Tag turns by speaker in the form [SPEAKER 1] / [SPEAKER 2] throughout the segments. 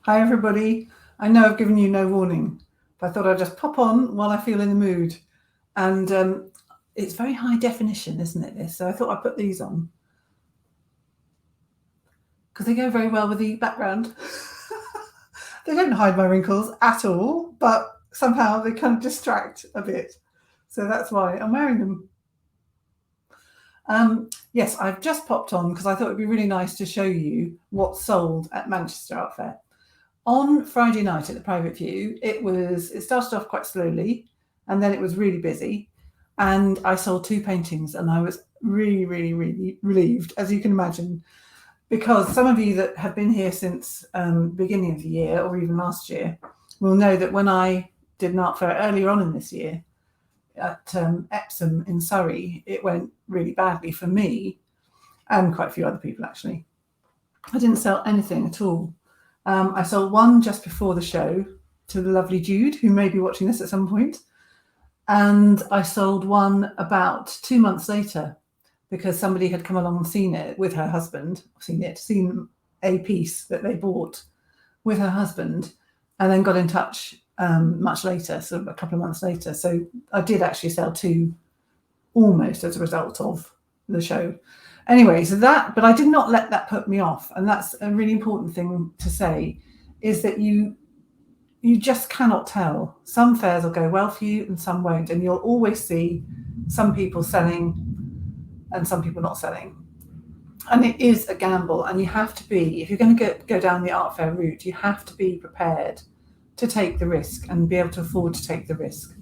[SPEAKER 1] Hi, everybody. I know I've given you no warning, but I thought I'd just pop on while I feel in the mood. And it's very high definition, isn't it, this? So I thought I'd put these on because they go very well with the background. They don't hide my wrinkles at all, but somehow they kind of distract a bit. So that's why I'm wearing them. Yes, I've just popped on because I thought it'd be really nice to show you what's sold at Manchester Art Fair. On Friday night at the Private View, it started off quite slowly and then it was really busy. And I sold 2 paintings and I was really, really, really relieved, as you can imagine, because some of you that have been here since beginning of the year or even last year will know that when I did an art fair earlier on in this year at Epsom in Surrey, it went really badly for me and quite a few other people actually. I didn't sell anything at all. I sold one just before the show to the lovely Jude, who may be watching this at some point. And I sold one about 2 months later because somebody had come along and seen it with her husband, seen a piece that they bought with her husband, and then got in touch much later, sort of a couple of months later. So I did actually sell 2 almost as a result of the show. Anyway, so that, but I did not let that put me off. And that's a really important thing to say, is that you just cannot tell. Some fairs will go well for you and some won't. And you'll always see some people selling and some people not selling. And it is a gamble. And you have to be, if you're going to go down the art fair route, you have to be prepared to take the risk and be able to afford to take the risk.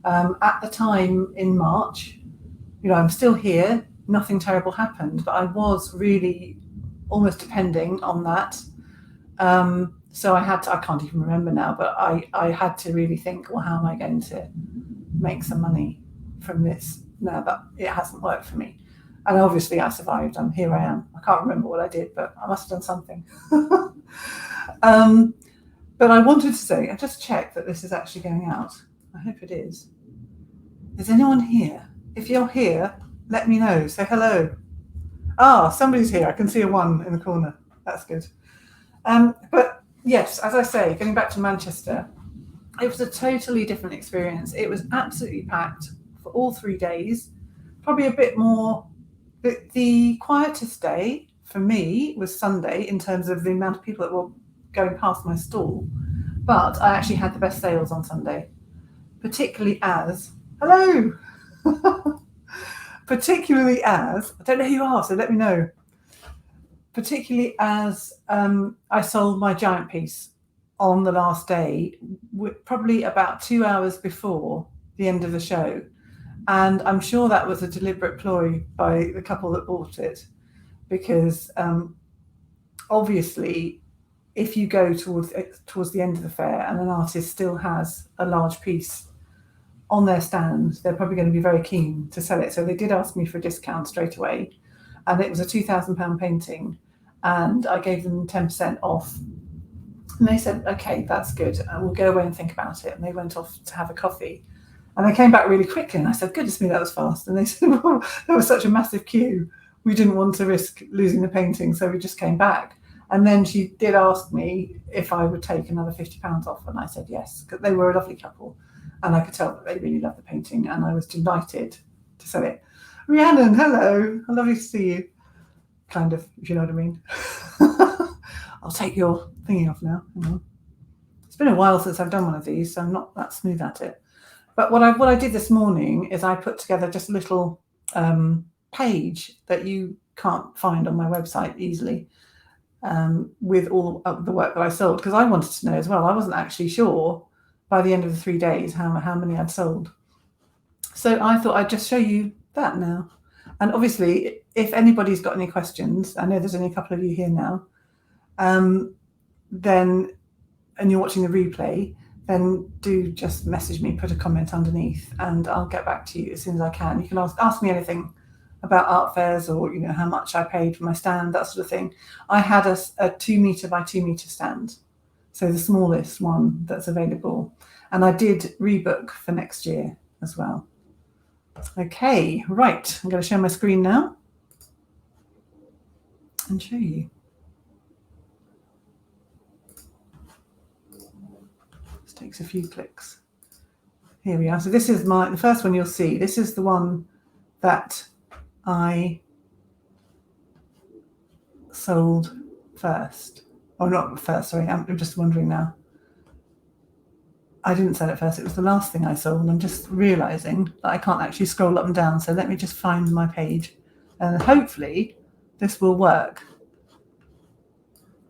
[SPEAKER 1] At the time in March, I'm still here. Nothing terrible happened, but I was really almost depending on that. So I can't even remember now, but I had to really think, well, how am I going to make some money from this now that it hasn't worked for me? And obviously I survived and here I am. I can't remember what I did, but I must have done something. But I wanted to say, I just checked that this is actually going out. I hope it is. Is anyone here? If you're here, let me know. Say hello. Somebody's here. I can see a 1 in the corner. That's good. But yes, as I say, getting back to Manchester, it was a totally different experience. It was absolutely packed for all 3 days. Probably a bit more. The quietest day for me was Sunday in terms of the amount of people that were going past my stall. But I actually had the best sales on Sunday, particularly as, hello! Particularly as, I don't know who you are, so let me know. Particularly as I sold my giant piece on the last day, probably about 2 hours before the end of the show. And I'm sure that was a deliberate ploy by the couple that bought it, because obviously, if you go towards the end of the fair and an artist still has a large piece on their stand, they're probably going to be very keen to sell it. So they did ask me for a discount straight away, and it was a £2,000 painting, and I gave them 10% off. And they said, okay, that's good, and we'll go away and think about it. And they went off to have a coffee, and they came back really quickly. And I said, goodness me, that was fast. And they said, well, there was such a massive queue, we didn't want to risk losing the painting, so we just came back. And then she did ask me if I would take another £50 off, and I said yes, because they were a lovely couple. And I could tell that they really loved the painting, and I was delighted to sell it. Rhiannon, hello. Lovely to see you. Kind of, if you know what I mean. I'll take your thingy off now. Hang on. It's been a while since I've done one of these, so I'm not that smooth at it. But what I did this morning is I put together just a little page that you can't find on my website easily, with all of the work that I sold, because I wanted to know as well. I wasn't actually sure by the end of the 3 days how many I'd sold. So I thought I'd just show you that now. And obviously, if anybody's got any questions, I know there's only a couple of you here now, then, and you're watching the replay, then do just message me, put a comment underneath, and I'll get back to you as soon as I can. You can ask me anything about art fairs, or how much I paid for my stand, that sort of thing. I had a 2 metre by 2 metre stand, so the smallest one that's available, and I did rebook for next year as well. Okay, right, I'm going to share my screen now and show you. Takes a few clicks. Here we are. So this is the first one you'll see. This is the one that I sold first. Oh, not first, sorry. I'm just wondering now. I didn't sell it first. It was the last thing I sold. I'm just realizing that I can't actually scroll up and down. So let me just find my page. And hopefully this will work.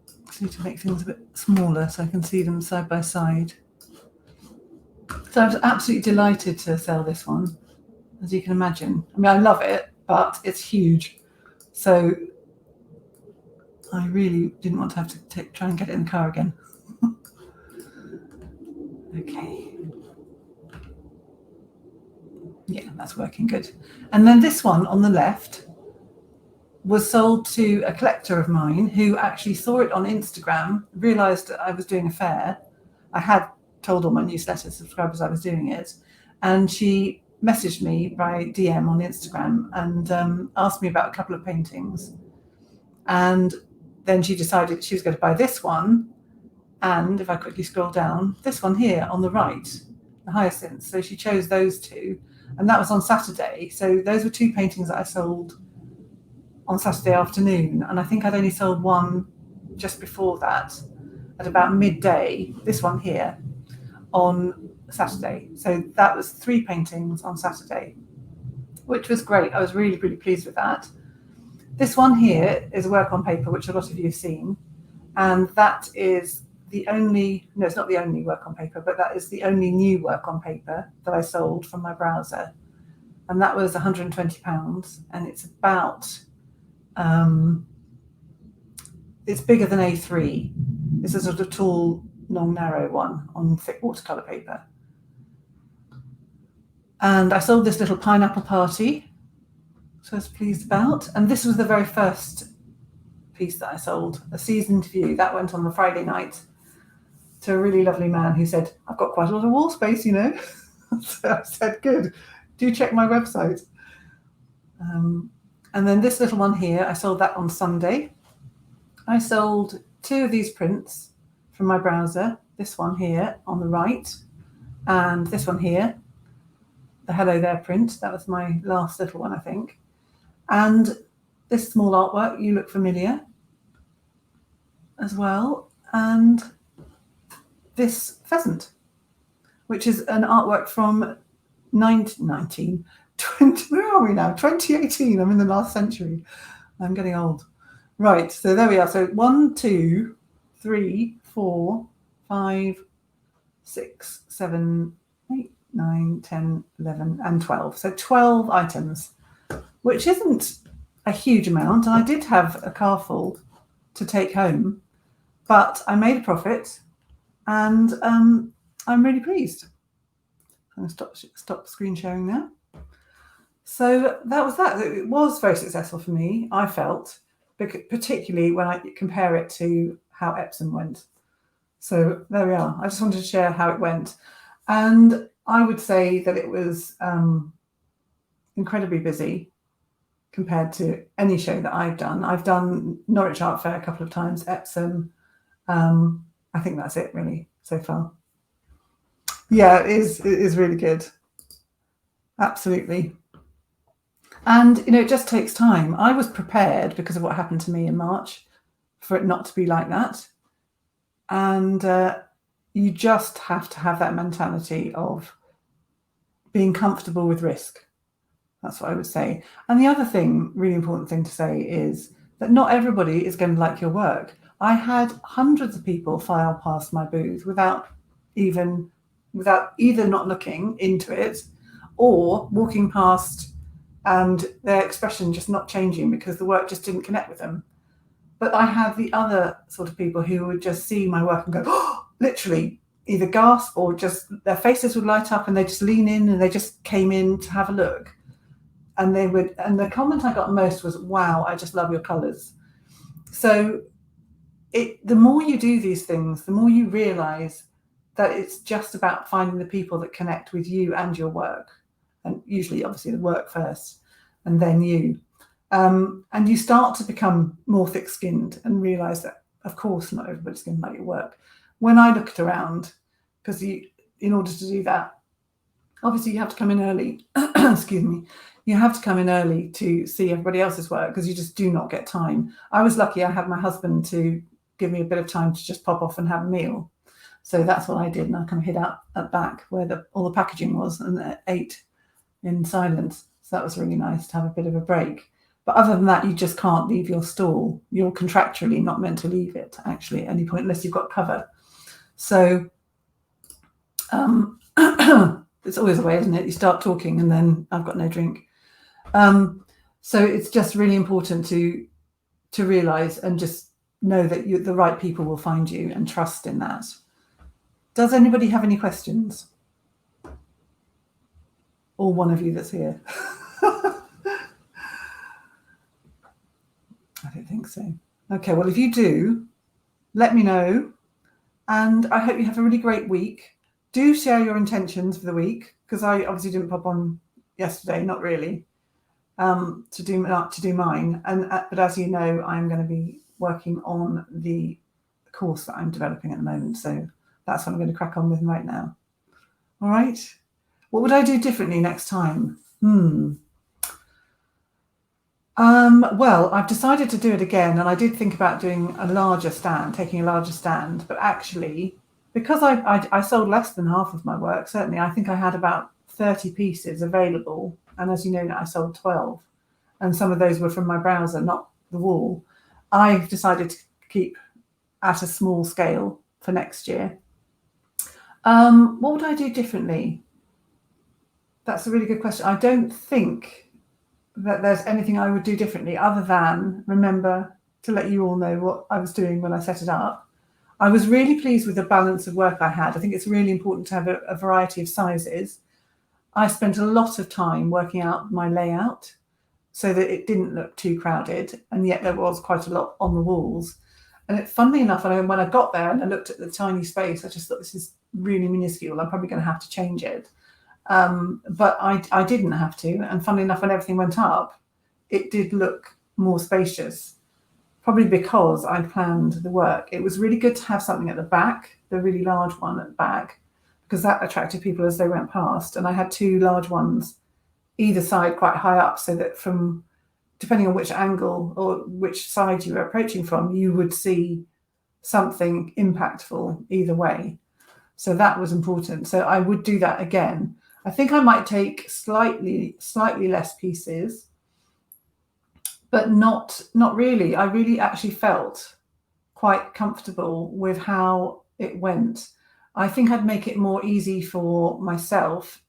[SPEAKER 1] I just need to make things a bit smaller so I can see them side by side. So I was absolutely delighted to sell this one, as you can imagine. I mean, I love it, but it's huge. So I really didn't want to have to try and get it in the car again. Okay. Yeah, that's working good. And then this one on the left was sold to a collector of mine who actually saw it on Instagram, realised that I was doing a fair. I had told all my newsletter subscribers I was doing it, and she messaged me by DM on Instagram and asked me about a couple of paintings. And then she decided she was going to buy this one, and if I quickly scroll down, this one here on the right, the hyacinths. So she chose those two, and that was on Saturday. So those were two paintings that I sold on Saturday afternoon, and I think I'd only sold one just before that at about midday, this one here, on Saturday. So that was 3 paintings on Saturday, which was great. I was really, really pleased with that. This one here is a work on paper, which a lot of you have seen, and that is the only, no, it's not the only work on paper, but that is the only new work on paper that I sold from my browser. And that was £120, and it's about, it's bigger than A3. It's a sort of tall, long, narrow one on thick watercolour paper. And I sold this little pineapple party, which I was pleased about. And this was the very first piece that I sold, a seasoned view. That went on the Friday night to a really lovely man who said, I've got quite a lot of wall space, you know. So I said, good, do check my website. And then this little one here, I sold that on Sunday. I sold 2 of these prints from my browser, this one here on the right, and this one here, the Hello There print. That was my last little one, I think. And this small artwork, You Look Familiar, as well. And this pheasant, which is an artwork from 20, where are we now? 2018. I'm in the last century. I'm getting old. Right, so there we are. So 1, 2, 3, 4, 5, 6, 7, 8, 9, 10, 11, and 12. So 12 items, which isn't a huge amount. And I did have a car full to take home, but I made a profit, and I'm really pleased. I'm going to stop screen sharing now. So that was that. It was very successful for me, I felt, particularly when I compare it to how Epsom went. So there we are. I just wanted to share how it went. And I would say that it was incredibly busy compared to any show that I've done. I've done Norwich Art Fair a couple of times, Epsom. I think that's it really so far. Yeah, it is really good. Absolutely. And, you know, it just takes time. I was prepared because of what happened to me in March for it not to be like that. And you just have to have that mentality of being comfortable with risk. That's what I would say. And the other thing, really important thing to say, is that not everybody is going to like your work. I had hundreds of people file past my booth without either not looking into it or walking past and their expression just not changing because the work just didn't connect with them. But I had the other sort of people who would just see my work and go, oh, literally either gasp or just their faces would light up and they just lean in and they just came in to have a look. And the comment I got most was, wow, I just love your colours. So the more you do these things, the more you realise that it's just about finding the people that connect with you and your work. And usually, obviously, the work first and then you. And you start to become more thick-skinned and realise that, of course, not everybody's going to like your work. When I looked around, because in order to do that, obviously you have to come in early. Excuse me. You have to come in early to see everybody else's work because you just do not get time. I was lucky I had my husband to give me a bit of time to just pop off and have a meal. So that's what I did. And I kind of hid out at back where all the packaging was and ate in silence. So that was really nice to have a bit of a break. But other than that, you just can't leave your stall. You're contractually not meant to leave it, actually, at any point, unless you've got cover. So it's always a way, isn't it? You start talking and then I've got no drink. So it's just really important to realise and just know that the right people will find you and trust in that. Does anybody have any questions? Or one of you that's here? I don't think so. Okay, well, if you do, let me know. And I hope you have a really great week. Do share your intentions for the week, because I obviously didn't pop on yesterday, not really, to do mine. But as you know, I'm going to be working on the course that I'm developing at the moment. So that's what I'm going to crack on with right now. All right. What would I do differently next time? Well, I've decided to do it again, and I did think about doing taking a larger stand, but actually, because I sold less than half of my work, certainly, I think I had about 30 pieces available, and as you know, I sold 12, and some of those were from my browser, not the wall. I've decided to keep at a small scale for next year. What would I do differently? That's a really good question. I don't think that there's anything I would do differently other than remember to let you all know what I was doing when I set it up. I was really pleased with the balance of work I had. I think it's really important to have a variety of sizes. I spent a lot of time working out my layout so that it didn't look too crowded, and yet there was quite a lot on the walls. And funnily enough, when I got there and I looked at the tiny space, I just thought, this is really minuscule. I'm probably going to have to change it. But I didn't have to. And funnily enough, when everything went up, it did look more spacious, probably because I planned the work. It was really good to have something at the back, the really large one at the back, because that attracted people as they went past. And I had two large ones either side quite high up, so that depending on which angle or which side you were approaching from, you would see something impactful either way. So that was important. So I would do that again. I think I might take slightly less pieces, but not really. I really actually felt quite comfortable with how it went. I think I'd make it more easy for myself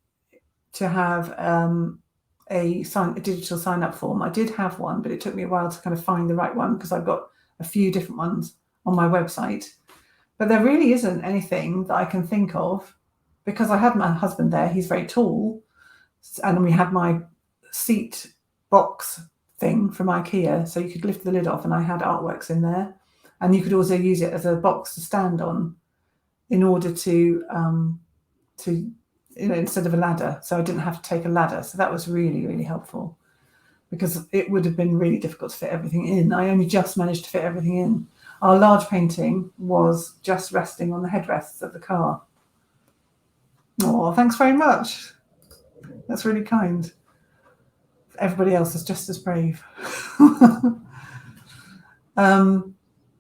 [SPEAKER 1] to have a digital sign-up form. I did have one, but it took me a while to kind of find the right one because I've got a few different ones on my website. But there really isn't anything that I can think of, because I had my husband there. He's very tall, and we had my seat box thing from IKEA, so you could lift the lid off, and I had artworks in there, and you could also use it as a box to stand on in order to instead of a ladder. So I didn't have to take a ladder. So that was really, really helpful, because it would have been really difficult to fit everything in. I only just managed to fit everything in. Our large painting was just resting on the headrests of the car. Oh, thanks very much. That's really kind. Everybody else is just as brave.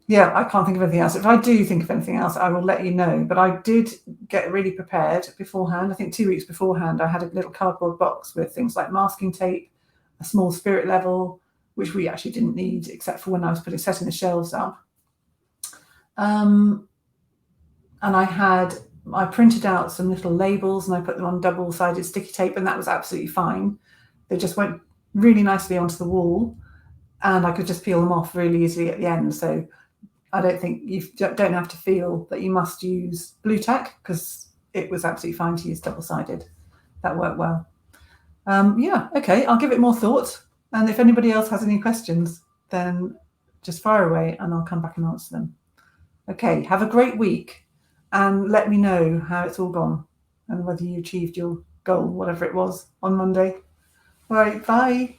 [SPEAKER 1] Yeah, I can't think of anything else. If I do think of anything else, I will let you know. But I did get really prepared beforehand. I think 2 weeks beforehand, I had a little cardboard box with things like masking tape, a small spirit level, which we actually didn't need except for when I was setting the shelves up. And I printed out some little labels and I put them on double-sided sticky tape, and that was absolutely fine. They just went really nicely onto the wall, and I could just peel them off really easily at the end. So I don't think you don't have to feel that you must use blue tack, because it was absolutely fine to use double-sided. That worked well. Yeah, okay, I'll give it more thought. And if anybody else has any questions, then just fire away and I'll come back and answer them. Okay, have a great week, and let me know how it's all gone and whether you achieved your goal, whatever it was, on Monday. All right, bye.